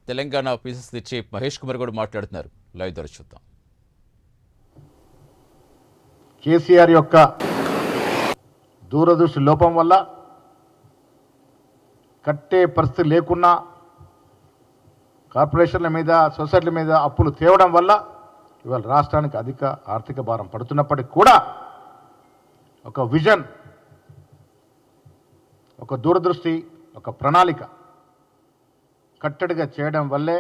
Telangana PCC chief Mahesh Kumar కూడా మాట్లాడుతున్నారు. Live ద్వారా చూద్దాం. కేసీఆర్ యొక్క దూరదృష్టి లోపం వల్ల కట్టే పరిస్థితి లేకున్నా కార్పొరేషన్ల మీద సొసైటీల మీద అప్పులు తేవడం వల్ల ఇవాళ రాష్ట్రానికి అధిక ఆర్థిక భారం పడుతున్నప్పటికీ కూడా ఒక విజన్, ఒక దూరదృష్టి, ఒక ప్రణాళిక కట్టడిగా చేయడం వల్లే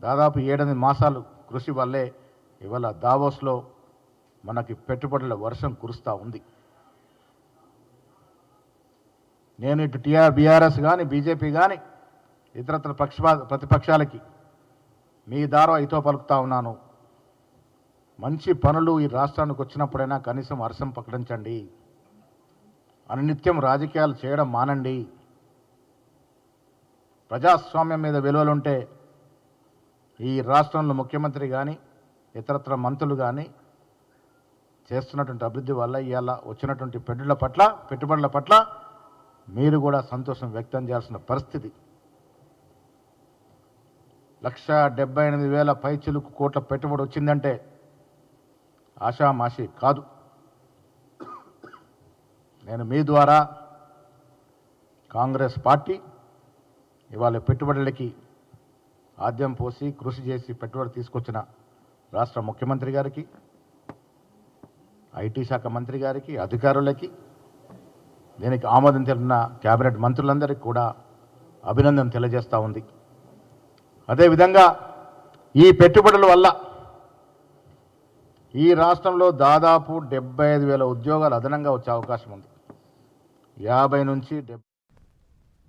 దాదాపు 7 మాసాలు కృషి వల్లే ఇవాళ దావోస్లో మనకి పెట్టుబడుల వర్షం కురుస్తూ ఉంది. నేను ఇటు బీఆర్ఎస్ కానీ బీజేపీ కానీ ఇతరత్ర ప్రతిపక్షాలకి మీ ద్వారా ఇతో పలుకుతా ఉన్నాను. మంచి పనులు ఈ రాష్ట్రానికి వచ్చినప్పుడైనా కనీసం వర్షం ప్రకటించండి. అనినిత్యం రాజకీయాలు చేయడం మానండి. ప్రజాస్వామ్యం మీద విలువలుంటే ఈ రాష్ట్రంలో ముఖ్యమంత్రి కానీ ఇతరత్ర మంత్రులు కానీ చేస్తున్నటువంటి అభివృద్ధి వల్ల ఇవాళ వచ్చినటువంటి పెట్టుబడుల పట్ల మీరు కూడా సంతోషం వ్యక్తం చేయాల్సిన పరిస్థితి. 1,78,000 పైచిలుకు కోట్ల పెట్టుబడి వచ్చిందంటే ఆషామాషి కాదు. నేను మీ ద్వారా కాంగ్రెస్ పార్టీ ఇవాళ పెట్టుబడులకి ఆద్యం పోసి కృషి చేసి పెట్టుబడి తీసుకొచ్చిన రాష్ట్ర ముఖ్యమంత్రి గారికి, ఐటీ శాఖ మంత్రి గారికి, అధికారులకి, దీనికి ఆమోదం తెలిపిన కేబినెట్ మంత్రులందరికీ కూడా అభినందన తెలియజేస్తూ ఉంది. అదేవిధంగా ఈ పెట్టుబడుల వల్ల ఈ రాష్ట్రంలో దాదాపు 75,000 ఉద్యోగాలు అదనంగా వచ్చే అవకాశం ఉంది. 50 నుంచి 70